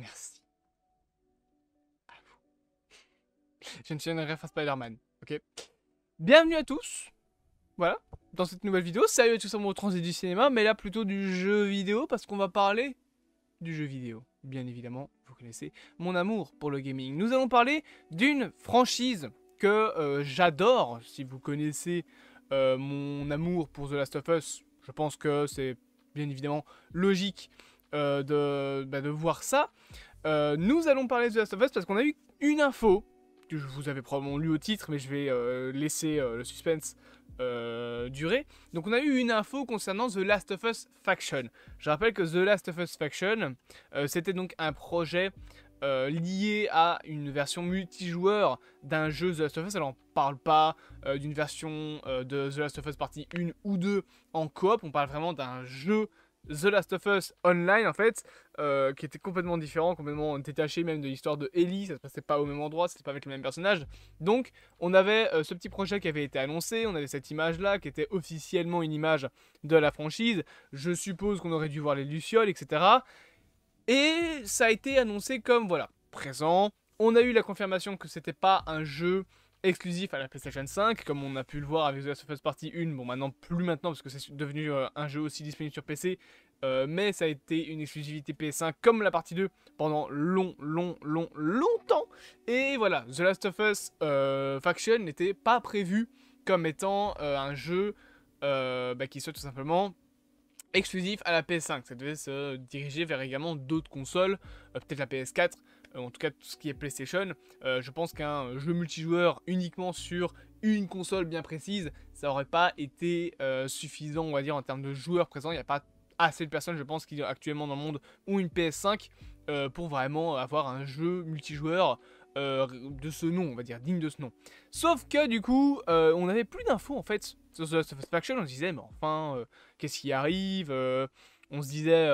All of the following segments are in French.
Merci. À vous. Je ne suis un ref à Spider-Man, ok. Bienvenue à tous. Voilà, dans cette nouvelle vidéo. Salut à tous amoureux transit du cinéma, mais là plutôt du jeu vidéo, parce qu'on va parler du jeu vidéo. Bien évidemment, vous connaissez mon amour pour le gaming. Nous allons parler d'une franchise que j'adore. Si vous connaissez mon amour pour The Last of Us, je pense que c'est bien évidemment logique de voir ça. Nous allons parler de The Last of Us parce qu'on a eu une info que je vous avais probablement lu au titre, mais je vais laisser le suspense durer. Donc on a eu une info concernant The Last of Us Faction. Je rappelle que The Last of Us Faction, c'était donc un projet lié à une version multijoueur d'un jeu The Last of Us. Alors on parle pas d'une version de The Last of Us partie 1 ou 2 en coop, on parle vraiment d'un jeu The Last of Us Online en fait, qui était complètement différent, complètement détaché même de l'histoire de Ellie, ça se passait pas au même endroit, c'était pas avec les mêmes personnages. Donc on avait ce petit projet qui avait été annoncé, on avait cette image là qui était officiellement une image de la franchise, je suppose qu'on aurait dû voir les lucioles, etc. Et ça a été annoncé comme voilà, présent. On a eu la confirmation que c'était pas un jeu exclusif à la PlayStation 5, comme on a pu le voir avec The Last of Us Partie 1, bon maintenant plus maintenant parce que c'est devenu un jeu aussi disponible sur PC, mais ça a été une exclusivité PS5 comme la partie 2 pendant longtemps, et voilà, The Last of Us Faction n'était pas prévu comme étant un jeu qui soit tout simplement exclusif à la PS5, ça devait se diriger vers également d'autres consoles, peut-être la PS4, en tout cas tout ce qui est PlayStation. Je pense qu'un jeu multijoueur uniquement sur une console bien précise, ça aurait pas été suffisant, on va dire, en termes de joueurs présents. Il n'y a pas assez de personnes, je pense, qui actuellement dans le monde ont une PS5 pour vraiment avoir un jeu multijoueur de ce nom, on va dire, digne de ce nom. Sauf que du coup, on n'avait plus d'infos en fait sur The Last of Us Faction. On se disait, mais enfin, qu'est-ce qui arrive? On se disait,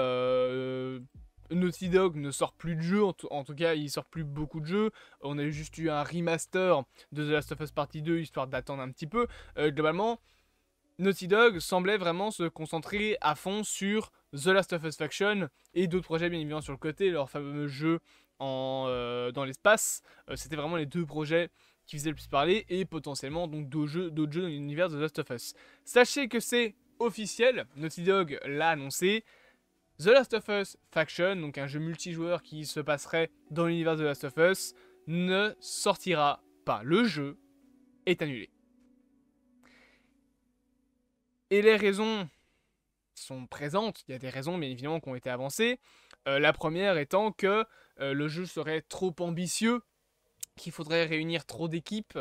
Naughty Dog ne sort plus de jeux, en tout cas, il sort plus beaucoup de jeux. On a juste eu un remaster de The Last of Us Partie 2, histoire d'attendre un petit peu. Globalement, Naughty Dog semblait vraiment se concentrer à fond sur The Last of Us Faction et d'autres projets bien évidemment sur le côté, leur fameux jeu dans l'espace. C'était vraiment les deux projets qui faisaient le plus parler et potentiellement donc d'autres jeux dans l'univers de The Last of Us. Sachez que c'est officiel, Naughty Dog l'a annoncé. The Last of Us Faction, donc un jeu multijoueur qui se passerait dans l'univers de The Last of Us, ne sortira pas. Le jeu est annulé. Et les raisons sont présentes, il y a des raisons bien évidemment qui ont été avancées. La première étant que le jeu serait trop ambitieux, qu'il faudrait réunir trop d'équipes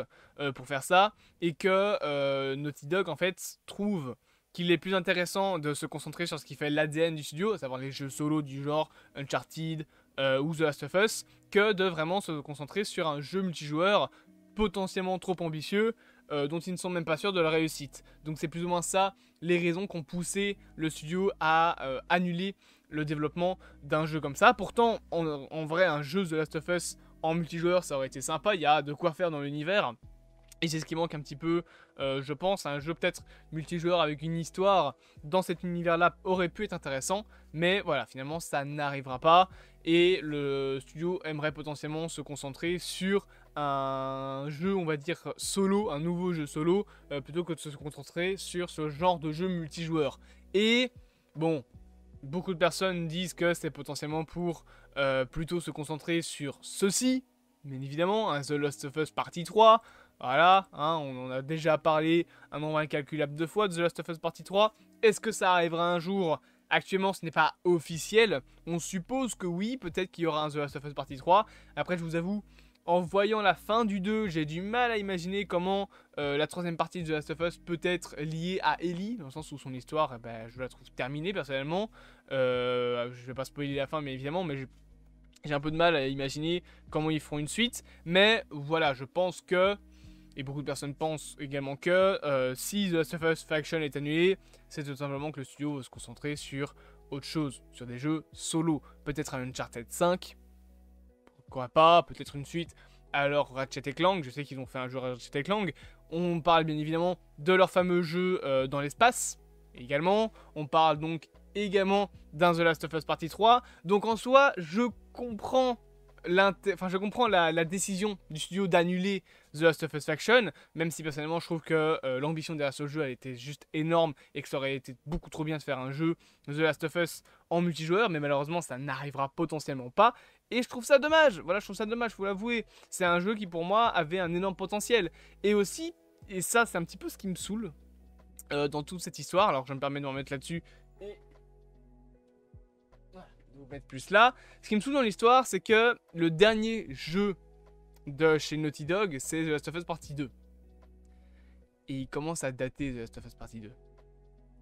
pour faire ça, et que Naughty Dog en fait trouve qu'il est plus intéressant de se concentrer sur ce qui fait l'ADN du studio, à savoir les jeux solo du genre Uncharted ou The Last of Us, que de vraiment se concentrer sur un jeu multijoueur potentiellement trop ambitieux, dont ils ne sont même pas sûrs de la réussite. Donc c'est plus ou moins ça les raisons qui ont poussé le studio à annuler le développement d'un jeu comme ça. Pourtant, en vrai, un jeu The Last of Us en multijoueur, ça aurait été sympa, il y a de quoi faire dans l'univers. Et c'est ce qui manque un petit peu, je pense, un jeu peut-être multijoueur avec une histoire dans cet univers-là aurait pu être intéressant. Mais voilà, finalement, ça n'arrivera pas. Et le studio aimerait potentiellement se concentrer sur un jeu, on va dire, solo, un nouveau jeu solo, plutôt que de se concentrer sur ce genre de jeu multijoueur. Et bon, beaucoup de personnes disent que c'est potentiellement pour plutôt se concentrer sur ceci, bien évidemment, un The Last of Us Partie 3. Voilà, hein, on en a déjà parlé un nombre incalculable de fois de The Last of Us Partie 3. Est-ce que ça arrivera un jour? Actuellement, ce n'est pas officiel. On suppose que oui, peut-être qu'il y aura un The Last of Us Partie 3. Après, je vous avoue, en voyant la fin du 2, j'ai du mal à imaginer comment la troisième partie de The Last of Us peut être liée à Ellie, dans le sens où son histoire, je la trouve terminée personnellement. Je vais pas spoiler la fin, mais évidemment, mais j'ai un peu de mal à imaginer comment ils feront une suite. Mais voilà, je pense que, et beaucoup de personnes pensent également que, si The Last of Us Faction est annulé, c'est tout simplement que le studio va se concentrer sur autre chose, sur des jeux solo. Peut-être un Uncharted 5, pourquoi pas, peut-être une suite. Alors Ratchet & Clank, je sais qu'ils ont fait un jeu Ratchet & Clank. On parle bien évidemment de leur fameux jeu dans l'espace, également. On parle donc également d'un The Last of Us Partie 3. Donc en soi, je comprends la décision du studio d'annuler The Last of Us Faction, même si personnellement je trouve que l'ambition derrière ce jeu elle était juste énorme et que ça aurait été beaucoup trop bien de faire un jeu The Last of Us en multijoueur, mais malheureusement ça n'arrivera potentiellement pas. Et je trouve ça dommage, voilà, je trouve ça dommage, faut l'avouer. C'est un jeu qui pour moi avait un énorme potentiel. Et aussi, et ça c'est un petit peu ce qui me saoule dans toute cette histoire, alors je me permets de m'en mettre là-dessus et de vous mettre plus là. Ce qui me saoule dans l'histoire, c'est que le dernier jeu de chez Naughty Dog, c'est The Last of Us Partie 2. Et il commence à dater The Last of Us Partie 2.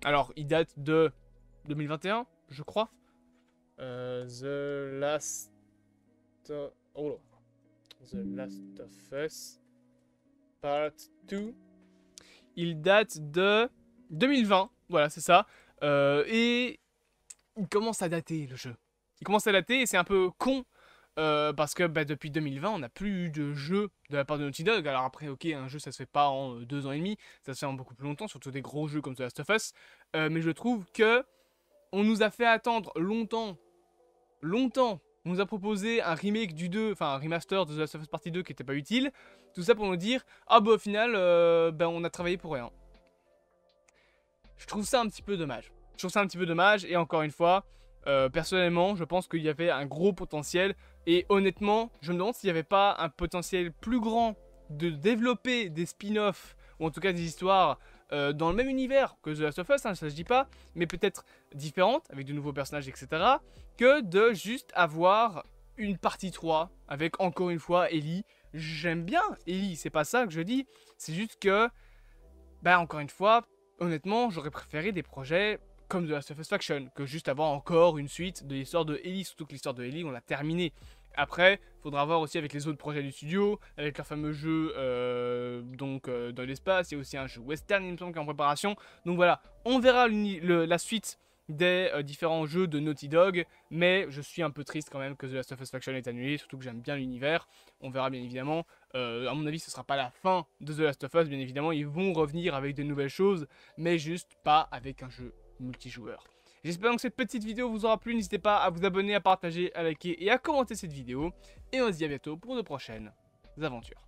Alors, il date de 2021, je crois. The Last of Us Part 2. Il date de 2020, voilà, c'est ça. Et il commence à dater, le jeu. Il commence à dater et c'est un peu con. Parce que depuis 2020, on n'a plus eu de jeu de la part de Naughty Dog. Alors après, ok, un jeu ça se fait pas en 2 ans et demi, ça se fait en beaucoup plus longtemps, surtout des gros jeux comme The Last of Us. Mais je trouve que on nous a fait attendre longtemps. On nous a proposé un remake du 2, enfin un remaster de The Last of Us Partie 2 qui était pas utile. Tout ça pour nous dire, ah bah au final, on a travaillé pour rien. Je trouve ça un petit peu dommage. Et encore une fois, personnellement, je pense qu'il y avait un gros potentiel. Et honnêtement, je me demande s'il n'y avait pas un potentiel plus grand de développer des spin-offs, ou en tout cas des histoires dans le même univers que The Last of Us, hein, ça je dis pas, mais peut-être différentes, avec de nouveaux personnages, etc. Que de juste avoir une partie 3 avec encore une fois Ellie. J'aime bien Ellie, c'est pas ça que je dis, c'est juste que, encore une fois, honnêtement, j'aurais préféré des projets comme The Last of Us Faction, que juste avoir encore une suite de l'histoire de Ellie, surtout que l'histoire de Ellie, on l'a terminée. Après, il faudra voir aussi avec les autres projets du studio, avec leur fameux jeu dans l'espace, il y a aussi un jeu western, il me semble, qui est en préparation. Donc voilà, on verra la suite des différents jeux de Naughty Dog, mais je suis un peu triste quand même que The Last of Us Faction est annulé, surtout que j'aime bien l'univers. On verra bien évidemment. À mon avis, ce sera pas la fin de The Last of Us, bien évidemment, ils vont revenir avec de nouvelles choses, mais juste pas avec un jeu multijoueur. J'espère que cette petite vidéo vous aura plu, n'hésitez pas à vous abonner, à partager, à liker et à commenter cette vidéo. Et on se dit à bientôt pour de prochaines aventures.